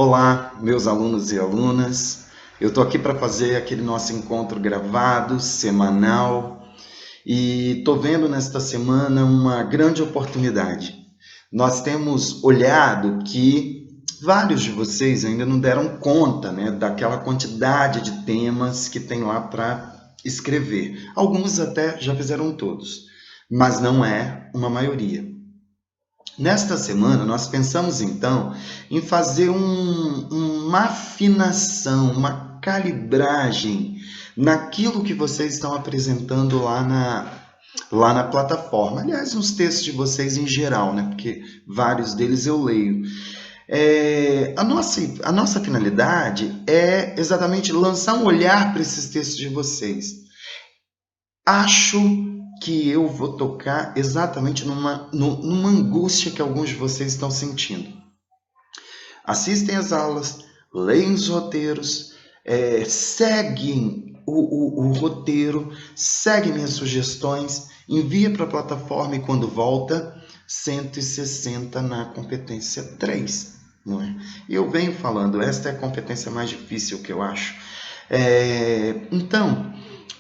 Olá, meus alunos e alunas. Eu estou aqui para fazer aquele nosso encontro gravado, semanal, e estou vendo nesta semana uma grande oportunidade. Nós temos olhado que vários de vocês ainda não deram conta, né, daquela quantidade de temas que tem lá para escrever. Alguns até já fizeram todos, mas não é uma maioria. Nesta semana, nós pensamos então em fazer uma afinação, uma calibragem naquilo que vocês estão apresentando lá na plataforma. Aliás, nos textos de vocês em geral, né? Porque vários deles eu leio. A nossa finalidade é exatamente lançar um olhar para esses textos de vocês. Acho que eu vou tocar exatamente numa angústia que alguns de vocês estão sentindo. Assistem às aulas, leem os roteiros, seguem o roteiro, seguem minhas sugestões, envia para a plataforma e quando volta, 160 na competência 3. Não é? E eu venho falando, esta é a competência mais difícil que eu acho. Então,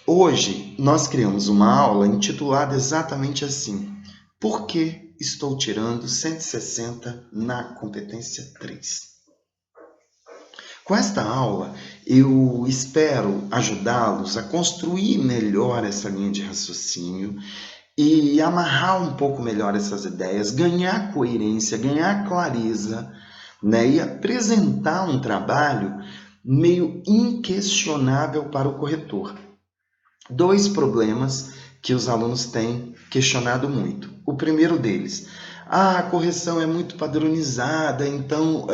hoje nós criamos uma aula intitulada exatamente assim: Por que estou tirando 160 na competência 3? Com esta aula, eu espero ajudá-los a construir melhor essa linha de raciocínio e amarrar um pouco melhor essas ideias, ganhar coerência, ganhar clareza, né? E apresentar um trabalho meio inquestionável para o corretor. Dois problemas que os alunos têm questionado muito. O primeiro deles: a correção é muito padronizada, então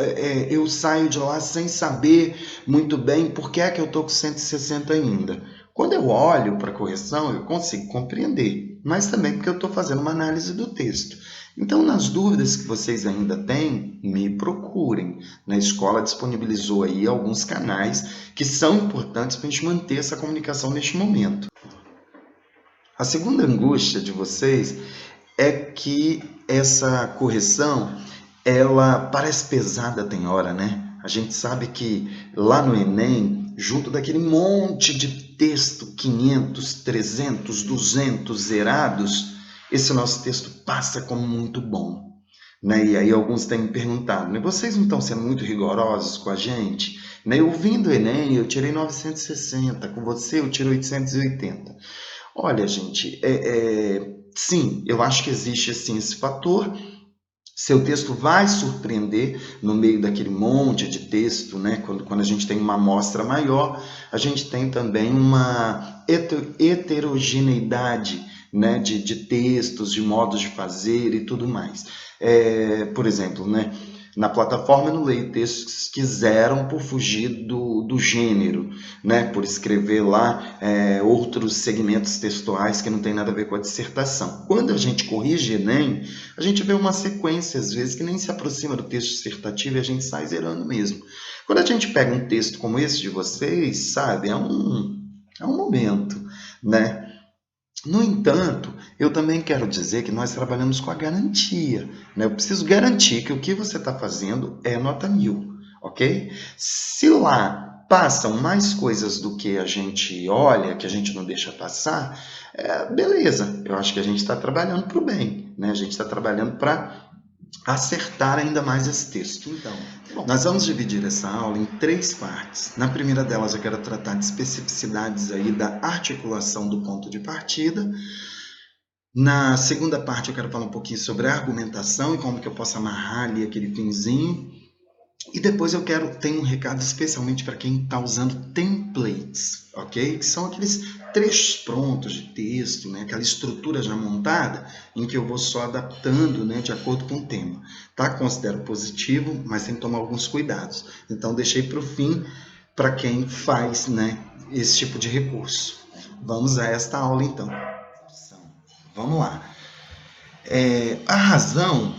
eu saio de lá sem saber muito bem por que é que eu estou com 160 ainda. Quando eu olho para a correção, eu consigo compreender, mas também porque eu estou fazendo uma análise do texto. Então, nas dúvidas que vocês ainda têm, me procurem. Na escola disponibilizou aí alguns canais que são importantes para a gente manter essa comunicação neste momento. A segunda angústia de vocês é que essa correção, ela parece pesada tem hora, né? A gente sabe que lá no Enem, junto daquele monte de texto, 500, 300, 200 zerados, esse nosso texto passa como muito bom, né? E aí alguns têm me perguntado, né? Vocês não estão sendo muito rigorosos com a gente? Né? Eu vim do Enem, eu tirei 960, com você eu tirei 880. Olha, gente, sim, eu acho que existe assim, esse fator. Seu texto vai surpreender no meio daquele monte de texto, né? Quando a gente tem uma amostra maior, a gente tem também uma heterogeneidade, né? de textos, de modos de fazer e tudo mais. Por exemplo, né? Na plataforma eu não leio textos que quiseram por fugir do gênero, né? Por escrever lá outros segmentos textuais que não tem nada a ver com a dissertação. Quando a gente corrige Enem, a gente vê uma sequência, às vezes, que nem se aproxima do texto dissertativo e a gente sai zerando mesmo. Quando a gente pega um texto como esse de vocês, sabe, é um momento, né? No entanto, eu também quero dizer que nós trabalhamos com a garantia, né? Eu preciso garantir que o que você está fazendo é nota 1000, ok? Se lá passam mais coisas do que a gente olha, que a gente não deixa passar, beleza, eu acho que a gente está trabalhando para o bem, né? A gente está trabalhando para acertar ainda mais esse texto. Então, nós vamos dividir essa aula em 3 partes. Na primeira delas eu quero tratar de especificidades aí da articulação do ponto de partida. Na segunda parte eu quero falar um pouquinho sobre a argumentação e como que eu posso amarrar ali aquele finzinho. E depois tenho um recado especialmente para quem está usando templates, ok? Que são aqueles trechos prontos de texto, né? Aquela estrutura já montada, em que eu vou só adaptando, né? De acordo com o tema. Tá? Considero positivo, mas tem que tomar alguns cuidados. Então, deixei para o fim, para quem faz, né? Esse tipo de recurso. Vamos a esta aula, então. Vamos lá. A razão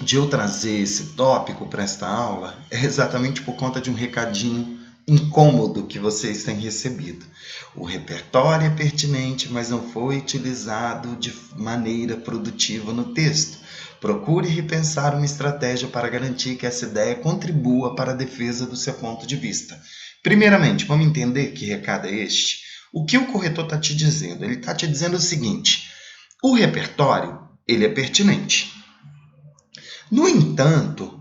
de eu trazer esse tópico para esta aula é exatamente por conta de um recadinho incômodo que vocês têm recebido. O repertório é pertinente, mas não foi utilizado de maneira produtiva no texto. Procure repensar uma estratégia para garantir que essa ideia contribua para a defesa do seu ponto de vista. Primeiramente, vamos entender que recado é este? O que o corretor está te dizendo? Ele está te dizendo o seguinte: o repertório ele é pertinente. No entanto,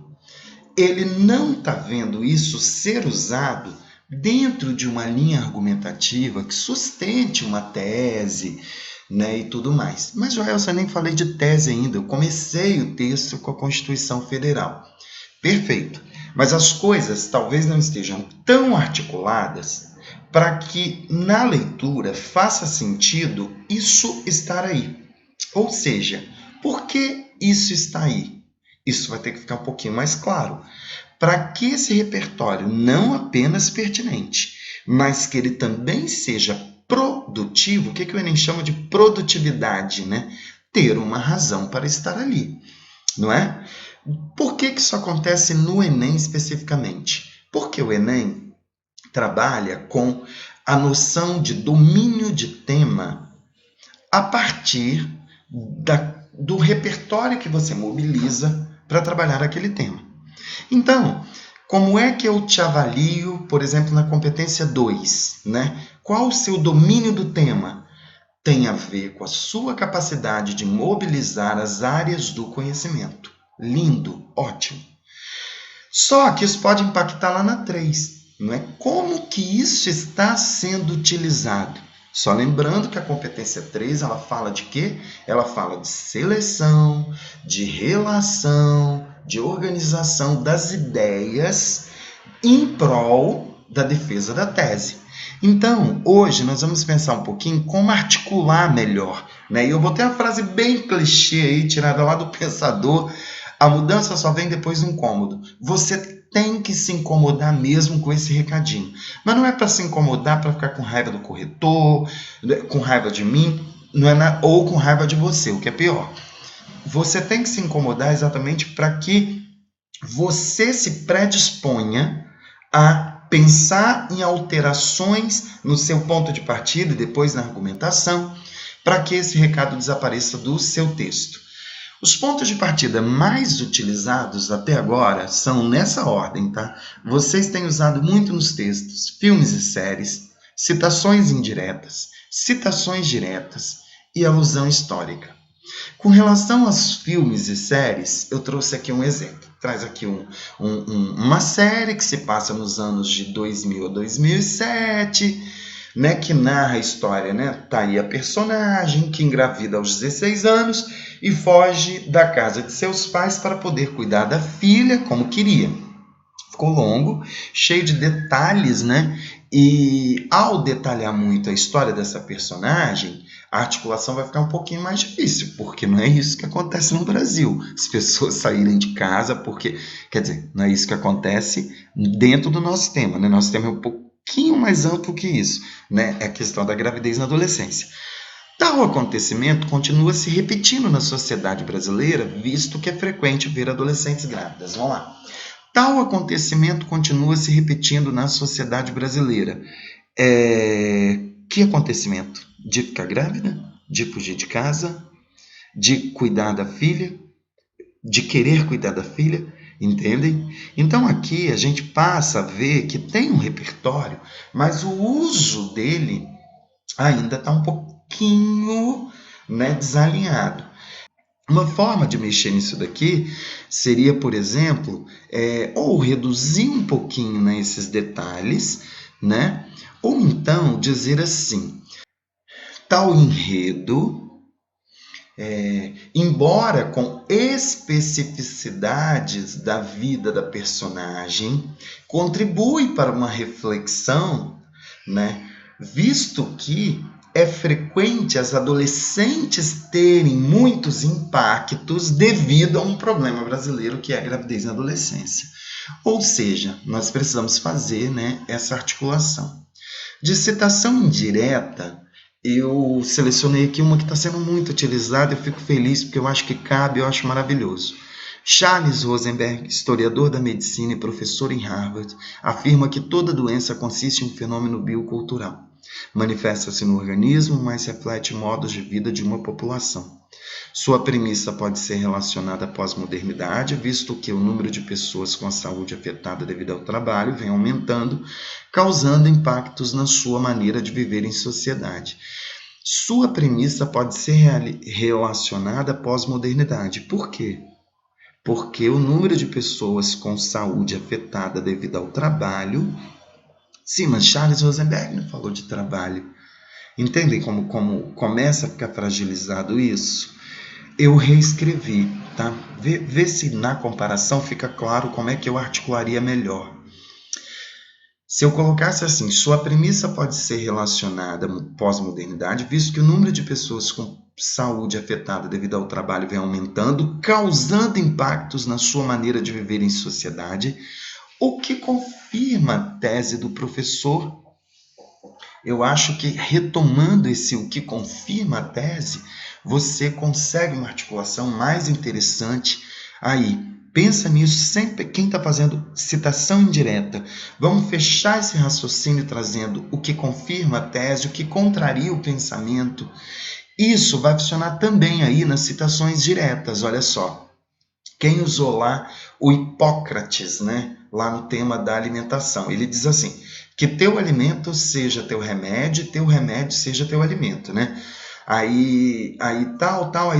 ele não está vendo isso ser usado dentro de uma linha argumentativa que sustente uma tese, né, e tudo mais. Mas, Joel, eu nem falei de tese ainda. Eu comecei o texto com a Constituição Federal. Perfeito. Mas as coisas talvez não estejam tão articuladas para que na leitura faça sentido isso estar aí. Ou seja, por que isso está aí? Isso vai ter que ficar um pouquinho mais claro. Para que esse repertório não apenas pertinente, mas que ele também seja produtivo, o que o Enem chama de produtividade, né? Ter uma razão para estar ali, não é? Por que isso acontece no Enem especificamente? Porque o Enem trabalha com a noção de domínio de tema a partir do repertório que você mobiliza para trabalhar aquele tema. Então, como é que eu te avalio, por exemplo, na competência 2, né? Qual o seu domínio do tema? Tem a ver com a sua capacidade de mobilizar as áreas do conhecimento. Lindo, ótimo. Só que isso pode impactar lá na 3, não é? Como que isso está sendo utilizado? Só lembrando que a competência 3, ela fala de quê? Ela fala de seleção, de relação, de organização das ideias em prol da defesa da tese. Então, hoje nós vamos pensar um pouquinho como articular melhor, né? E eu vou ter uma frase bem clichê aí, tirada lá do Pensador: a mudança só vem depois do incômodo. Você tem que se incomodar mesmo com esse recadinho. Mas não é para se incomodar para ficar com raiva do corretor, com raiva de mim, não é ou com raiva de você, o que é pior. Você tem que se incomodar exatamente para que você se predisponha a pensar em alterações no seu ponto de partida e depois na argumentação, para que esse recado desapareça do seu texto. Os pontos de partida mais utilizados até agora são nessa ordem, tá? Vocês têm usado muito nos textos filmes e séries, citações indiretas, citações diretas e alusão histórica. Com relação aos filmes e séries, eu trouxe aqui um exemplo. Traz aqui uma série que se passa nos anos de 2000 a 2007, né, que narra a história, né? Tá aí a personagem que engravida aos 16 anos e foge da casa de seus pais para poder cuidar da filha como queria. Ficou longo, cheio de detalhes, né? E ao detalhar muito a história dessa personagem, a articulação vai ficar um pouquinho mais difícil, porque não é isso que acontece no Brasil. As pessoas saírem de casa porque, quer dizer, não é isso que acontece dentro do nosso tema, né? Nosso tema é um pouquinho mais amplo que isso, né? É a questão da gravidez na adolescência. Tal acontecimento continua se repetindo na sociedade brasileira, visto que é frequente ver adolescentes grávidas. Vamos lá. Tal acontecimento continua se repetindo na sociedade brasileira. Que acontecimento? De ficar grávida? De fugir de casa? De cuidar da filha? De querer cuidar da filha? Entendem? Então aqui a gente passa a ver que tem um repertório, mas o uso dele ainda está um pouquinho, né, desalinhado. Uma forma de mexer nisso daqui seria, por exemplo, ou reduzir um pouquinho, né, esses detalhes, né? Ou então dizer assim: tal enredo, embora com especificidades da vida da personagem, contribui para uma reflexão, né? Visto que é frequente as adolescentes terem muitos impactos devido a um problema brasileiro que é a gravidez na adolescência. Ou seja, nós precisamos fazer, né, essa articulação. De citação indireta, eu selecionei aqui uma que está sendo muito utilizada, eu fico feliz porque eu acho que cabe, eu acho maravilhoso. Charles Rosenberg, historiador da medicina e professor em Harvard, afirma que toda doença consiste em um fenômeno biocultural. Manifesta-se no organismo, mas reflete modos de vida de uma população. Sua premissa pode ser relacionada à pós-modernidade, visto que o número de pessoas com a saúde afetada devido ao trabalho vem aumentando, causando impactos na sua maneira de viver em sociedade. Sua premissa pode ser relacionada à pós-modernidade. Por quê? Porque o número de pessoas com saúde afetada devido ao trabalho... Sim, mas Charles Rosenberg não falou de trabalho. Entendem como começa a ficar fragilizado isso? Eu reescrevi, tá? Vê se na comparação fica claro como é que eu articularia melhor. Se eu colocasse assim, sua premissa pode ser relacionada à pós-modernidade, visto que o número de pessoas com saúde afetada devido ao trabalho vem aumentando, causando impactos na sua maneira de viver em sociedade, o que confirma a tese do professor. Eu acho que retomando o que confirma a tese, você consegue uma articulação mais interessante aí. Pensa nisso sempre, quem está fazendo citação indireta. Vamos fechar esse raciocínio trazendo o que confirma a tese, o que contraria o pensamento. Isso vai funcionar também aí nas citações diretas, olha só. Quem usou lá o Hipócrates, né? Lá no tema da alimentação. Ele diz assim, que teu alimento seja teu remédio seja teu alimento, né? Aí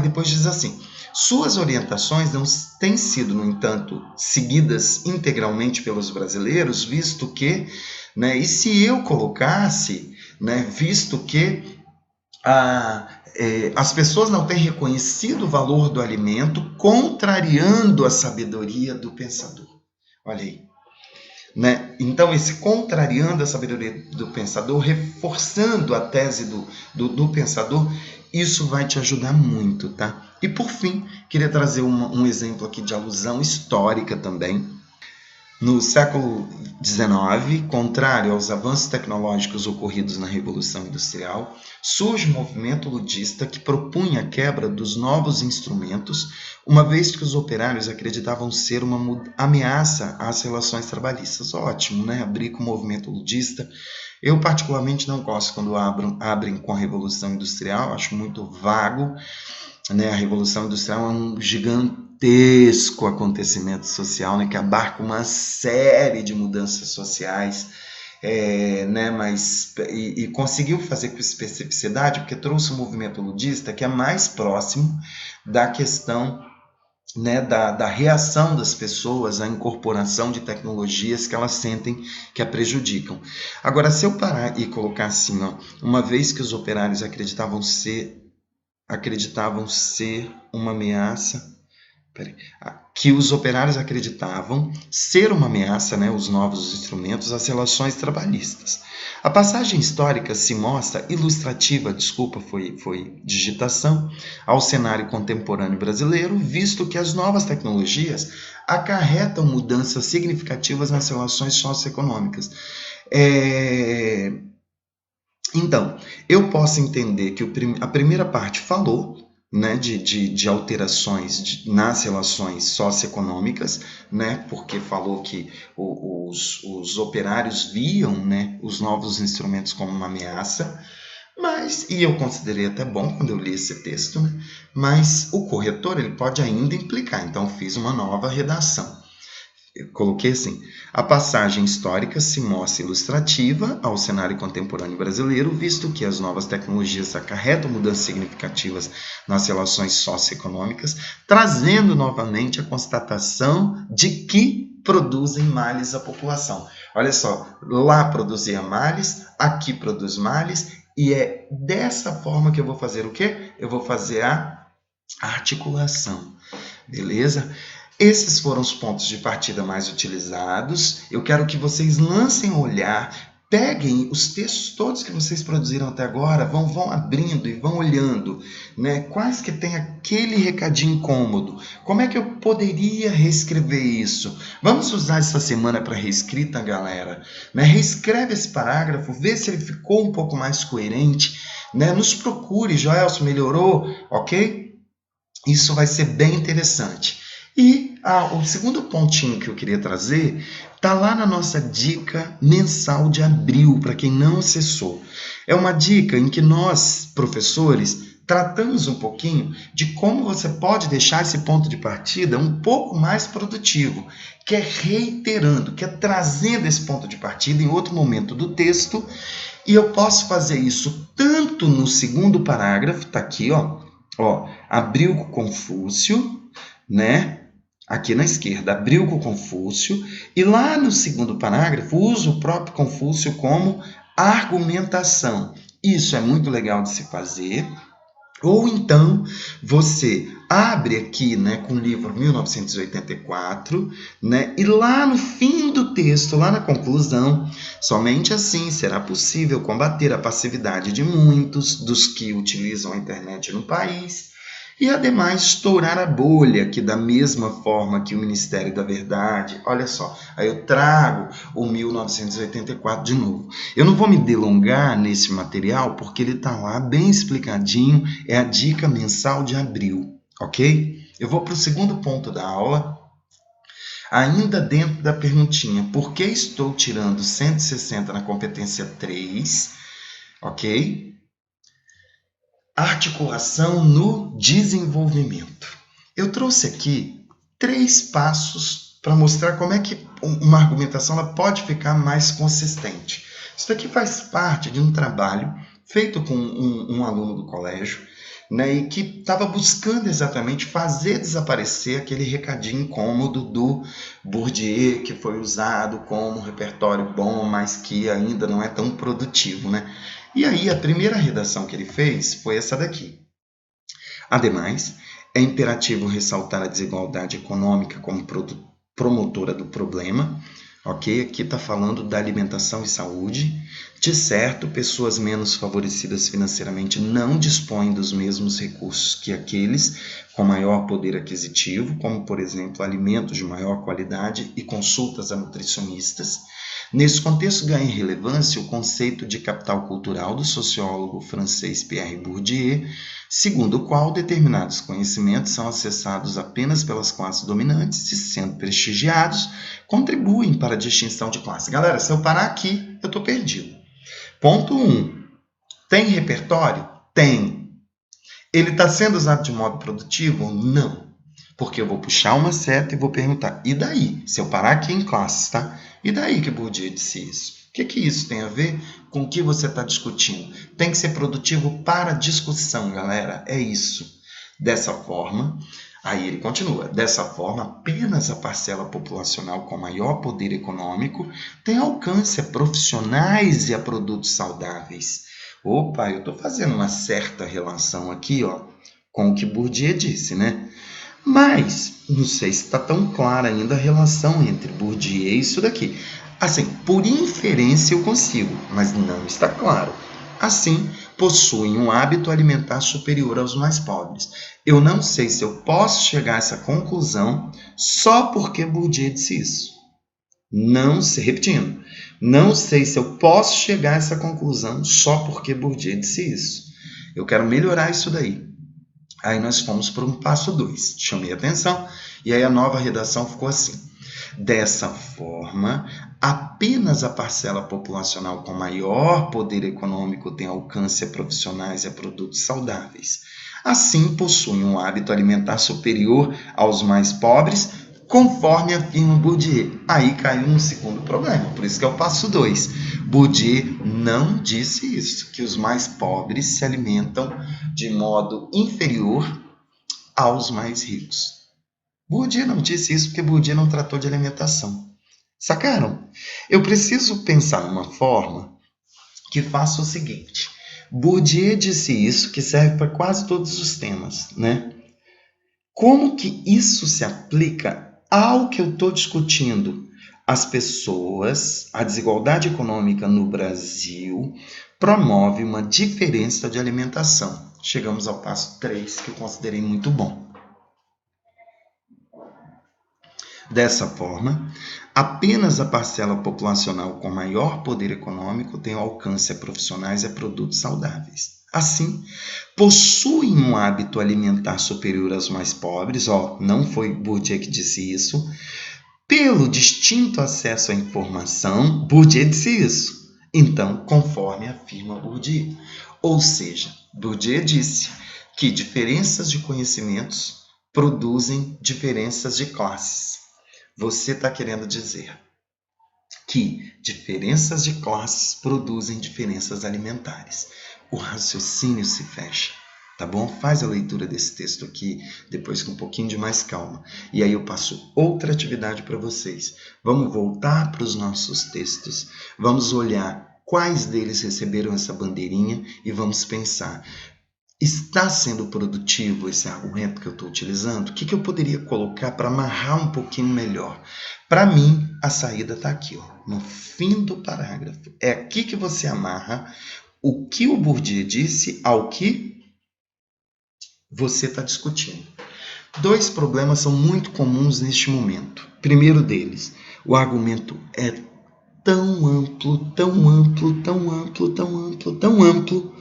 depois diz assim, suas orientações não têm sido, no entanto, seguidas integralmente pelos brasileiros, visto que, né, e se eu colocasse, né, visto que as pessoas não têm reconhecido o valor do alimento, contrariando a sabedoria do pensador. Olha aí. Né? Então, esse contrariando a sabedoria do pensador, reforçando a tese do pensador, isso vai te ajudar muito, tá? E por fim, queria trazer um exemplo aqui de alusão histórica também. No século XIX, contrário aos avanços tecnológicos ocorridos na Revolução Industrial, surge um movimento ludista que propunha a quebra dos novos instrumentos, uma vez que os operários acreditavam ser uma ameaça às relações trabalhistas. Ótimo, né? Abrir com o movimento ludista. Eu particularmente não gosto quando abrem com a Revolução Industrial, acho muito vago. Né? A Revolução Industrial é um gigantesco acontecimento social, né? Que abarca uma série de mudanças sociais, né? e conseguiu fazer com especificidade, porque trouxe um movimento ludista que é mais próximo da questão, né, da reação das pessoas à incorporação de tecnologias que elas sentem que a prejudicam. Agora, se eu parar e colocar assim, ó, uma vez que os operários acreditavam ser uma ameaça, que os operários acreditavam ser uma ameaça, né, os novos instrumentos, às relações trabalhistas. A passagem histórica se mostra ilustrativa, foi digitação, ao cenário contemporâneo brasileiro, visto que as novas tecnologias acarretam mudanças significativas nas relações socioeconômicas. Então, eu posso entender que a primeira parte falou, né, de alterações nas relações socioeconômicas, né, porque falou que os operários viam, né, os novos instrumentos como uma ameaça, e eu considerei até bom quando eu li esse texto, né, mas o corretor ele pode ainda implicar, então fiz uma nova redação. Eu coloquei assim, a passagem histórica se mostra ilustrativa ao cenário contemporâneo brasileiro, visto que as novas tecnologias acarretam mudanças significativas nas relações socioeconômicas, trazendo novamente a constatação de que produzem males à população. Olha só, lá produzia males, aqui produz males, e é dessa forma que eu vou fazer o quê? Eu vou fazer a articulação, beleza? Esses foram os pontos de partida mais utilizados. Eu quero que vocês lancem um olhar, peguem os textos todos que vocês produziram até agora, vão abrindo e vão olhando, né? Quais que tem aquele recadinho incômodo? Como é que eu poderia reescrever isso? Vamos usar essa semana para reescrita, galera, né? Reescreve esse parágrafo, vê se ele ficou um pouco mais coerente, né? Nos procure, Joelson, melhorou, ok? Isso vai ser bem interessante. E o segundo pontinho que eu queria trazer está lá na nossa dica mensal de abril, para quem não acessou. É uma dica em que nós, professores, tratamos um pouquinho de como você pode deixar esse ponto de partida um pouco mais produtivo, que é reiterando, que é trazendo esse ponto de partida em outro momento do texto, e eu posso fazer isso tanto no segundo parágrafo, tá aqui, ó, abriu com Confúcio, né? Aqui na esquerda, abriu com Confúcio, e lá no segundo parágrafo, uso o próprio Confúcio como argumentação. Isso é muito legal de se fazer. Ou então, você abre aqui, né, com o livro 1984, né, e lá no fim do texto, lá na conclusão, somente assim será possível combater a passividade de muitos dos que utilizam a internet no país e, ademais, estourar a bolha, que da mesma forma que o Ministério da Verdade... Olha só, aí eu trago o 1984 de novo. Eu não vou me delongar nesse material, porque ele está lá bem explicadinho, é a dica mensal de abril, ok? Eu vou para o segundo ponto da aula, ainda dentro da perguntinha, por que estou tirando 160 na competência 3, ok? Articulação no desenvolvimento. Eu trouxe aqui 3 passos para mostrar como é que uma argumentação ela pode ficar mais consistente. Isso aqui faz parte de um trabalho feito com um aluno do colégio, né, e que estava buscando exatamente fazer desaparecer aquele recadinho incômodo do Bourdieu, que foi usado como repertório bom, mas que ainda não é tão produtivo, né? E aí, a primeira redação que ele fez foi essa daqui. Ademais, é imperativo ressaltar a desigualdade econômica como promotora do problema. Ok? Aqui está falando da alimentação e saúde. De certo, pessoas menos favorecidas financeiramente não dispõem dos mesmos recursos que aqueles com maior poder aquisitivo, como, por exemplo, alimentos de maior qualidade e consultas a nutricionistas. Nesse contexto, ganha relevância o conceito de capital cultural do sociólogo francês Pierre Bourdieu, segundo o qual determinados conhecimentos são acessados apenas pelas classes dominantes e, sendo prestigiados, contribuem para a distinção de classe. Galera, se eu parar aqui, eu estou perdido. Ponto 1. Tem repertório? Tem. Ele está sendo usado de modo produtivo? Não. Porque eu vou puxar uma seta e vou perguntar, e daí? Se eu parar aqui em classes, tá? E daí que Bourdieu disse isso? O que isso tem a ver com o que você está discutindo? Tem que ser produtivo para discussão, galera. É isso. Dessa forma, aí ele continua. Dessa forma, apenas a parcela populacional com maior poder econômico tem alcance a profissionais e a produtos saudáveis. Opa, eu estou fazendo uma certa relação aqui, ó, com o que Bourdieu disse, né? Mas, não sei se está tão clara ainda a relação entre Bourdieu e isso daqui. Assim, por inferência eu consigo, mas não está claro. Assim, possuem um hábito alimentar superior aos mais pobres. Eu não sei se eu posso chegar a essa conclusão só porque Bourdieu disse isso. Não sei, repetindo, não sei se eu posso chegar a essa conclusão só porque Bourdieu disse isso. Eu quero melhorar isso daí. Aí nós fomos para um passo 2. Chamei a atenção e aí a nova redação ficou assim. Dessa forma, apenas a parcela populacional com maior poder econômico tem alcance a profissionais e a produtos saudáveis. Assim, possuem um hábito alimentar superior aos mais pobres, conforme afirma Bourdieu. Aí caiu um segundo problema, por isso que é o passo 2. Bourdieu não disse isso, que os mais pobres se alimentam de modo inferior aos mais ricos. Bourdieu não disse isso porque Bourdieu não tratou de alimentação. Sacaram? Eu preciso pensar numa forma que faça o seguinte. Bourdieu disse isso, que serve para quase todos os temas, né? Como que isso se aplica ao que eu estou discutindo? As pessoas, a desigualdade econômica no Brasil promove uma diferença de alimentação. Chegamos ao passo 3, que eu considerei muito bom. Dessa forma, apenas a parcela populacional com maior poder econômico tem alcance a profissionais e a produtos saudáveis. Assim, possuem um hábito alimentar superior aos mais pobres, não foi Bourdieu que disse isso, pelo distinto acesso à informação, Bourdieu disse isso. Então, conforme afirma Bourdieu. Ou seja, Bourdieu disse que diferenças de conhecimentos produzem diferenças de classes. Você está querendo dizer que diferenças de classes produzem diferenças alimentares. O raciocínio se fecha, tá bom? Faz a leitura desse texto aqui, depois com um pouquinho de mais calma. E aí eu passo outra atividade para vocês. Vamos voltar para os nossos textos, vamos olhar quais deles receberam essa bandeirinha e vamos pensar: está sendo produtivo esse argumento que eu estou utilizando? O que eu poderia colocar para amarrar um pouquinho melhor? Para mim, a saída está aqui, ó, no fim do parágrafo. É aqui que você amarra o que o Bourdieu disse ao que você está discutindo. Dois problemas são muito comuns neste momento. Primeiro deles, o argumento é tão amplo, tão amplo, tão amplo, tão amplo, tão amplo,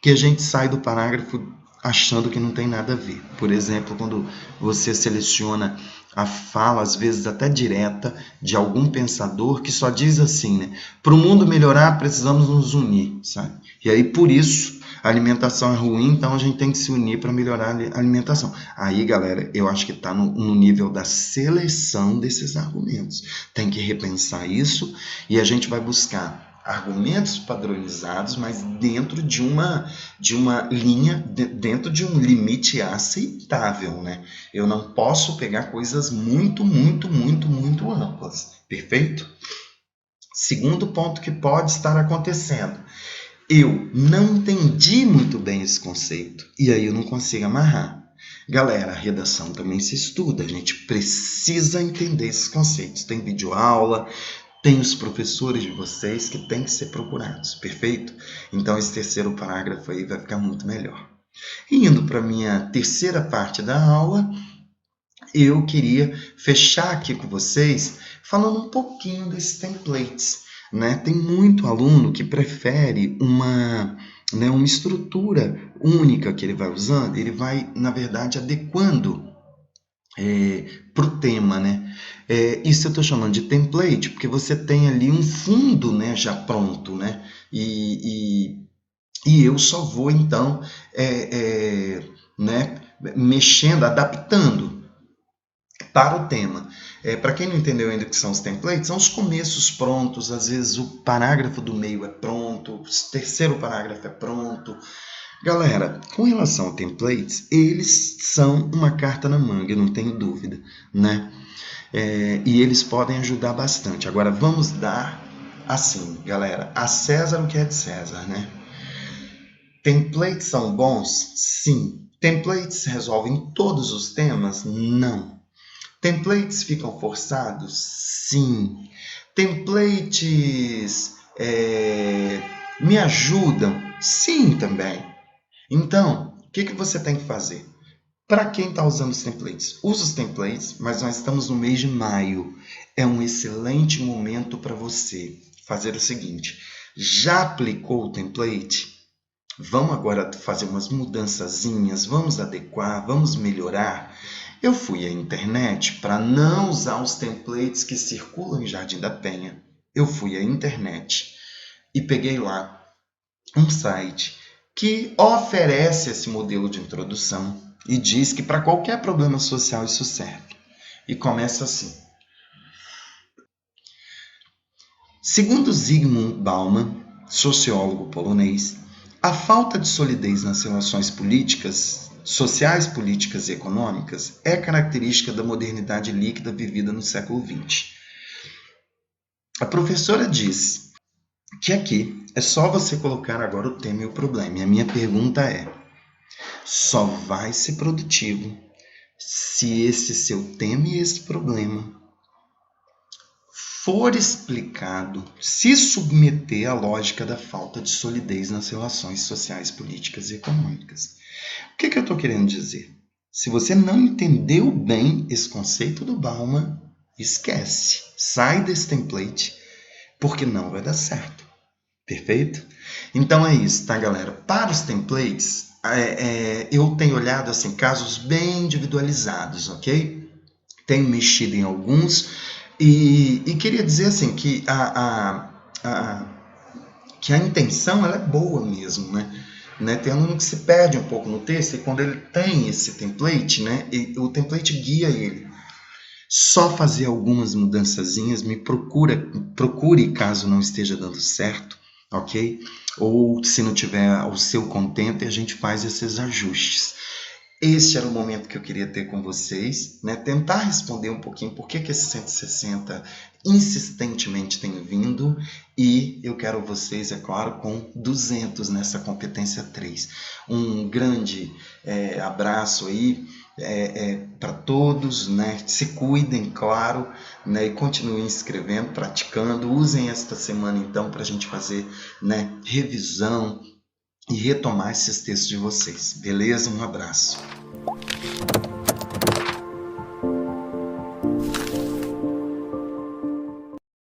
que a gente sai do parágrafo achando que não tem nada a ver. Por exemplo, quando você seleciona a fala, às vezes até direta, de algum pensador que só diz assim, né? Para o mundo melhorar, precisamos nos unir, sabe? E aí, por isso, a alimentação é ruim, então a gente tem que se unir para melhorar a alimentação. Aí, galera, eu acho que está no nível da seleção desses argumentos. Tem que repensar isso e a gente vai buscar argumentos padronizados, mas dentro de uma linha, dentro de um limite aceitável, né? Eu não posso pegar coisas muito amplas, perfeito? Segundo ponto que pode estar acontecendo: eu não entendi muito bem esse conceito, e aí eu não consigo amarrar. Galera, a redação também se estuda, a gente precisa entender esses conceitos. Tem videoaula, tem os professores de vocês que têm que ser procurados, perfeito? Então esse terceiro parágrafo aí vai ficar muito melhor. Indo para a minha terceira parte da aula, eu queria fechar aqui com vocês falando um pouquinho desses templates, né? Tem muito aluno que prefere uma estrutura única que ele vai usando, ele vai, na verdade, adequando para o tema, né? Isso eu estou chamando de template, porque você tem ali um fundo, né, já pronto, né? E eu só vou, então, né, mexendo, adaptando para o tema. Para quem não entendeu ainda o que são os templates, são os começos prontos, às vezes o parágrafo do meio é pronto, o terceiro parágrafo é pronto. Galera, com relação a templates, eles são uma carta na manga, eu não tenho dúvida, né? E eles podem ajudar bastante. Agora, vamos dar assim, galera, a César o que é de César, né? Templates são bons? Sim. Templates resolvem todos os temas? Não. Templates ficam forçados? Sim. Templates me ajudam? Sim, também. Então, o que você tem que fazer? Para quem está usando os templates? Usa os templates, mas nós estamos no mês de maio. É um excelente momento para você fazer o seguinte: já aplicou o template? Vamos agora fazer umas mudançazinhas, vamos adequar, vamos melhorar. Eu fui à internet para não usar os templates que circulam em Jardim da Penha. Eu fui à internet e peguei lá um site que oferece esse modelo de introdução e diz que para qualquer problema social isso serve. E começa assim. Segundo Zygmunt Bauman, sociólogo polonês, a falta de solidez nas relações políticas, sociais, políticas e econômicas é característica da modernidade líquida vivida no século XX. A professora diz que aqui é só você colocar agora o tema e o problema. E a minha pergunta é: só vai ser produtivo se esse seu tema e esse problema for explicado, se submeter à lógica da falta de solidez nas relações sociais, políticas e econômicas. O que eu estou querendo dizer? Se você não entendeu bem esse conceito do Bauman, esquece. Sai desse template, porque não vai dar certo. Perfeito? Então é isso, tá, galera? Para os templates, eu tenho olhado assim, casos bem individualizados, ok? Tenho mexido em alguns e queria dizer assim que que a intenção ela é boa mesmo, né? Tem aluno que se perde um pouco no texto e quando ele tem esse template, né? O template guia ele. Só fazer algumas mudançazinhas, procure caso não esteja dando certo, ok? Ou se não tiver ao seu contento, a gente faz esses ajustes. Este era o momento que eu queria ter com vocês, né? Tentar responder um pouquinho por que esse 160 insistentemente tem vindo e eu quero vocês, é claro, com 200 nessa competência 3. Um grande abraço aí para todos, né? Se cuidem, claro, né? E continuem escrevendo, praticando. Usem esta semana então para a gente fazer, né, revisão e retomar esses textos de vocês. Beleza? Um abraço.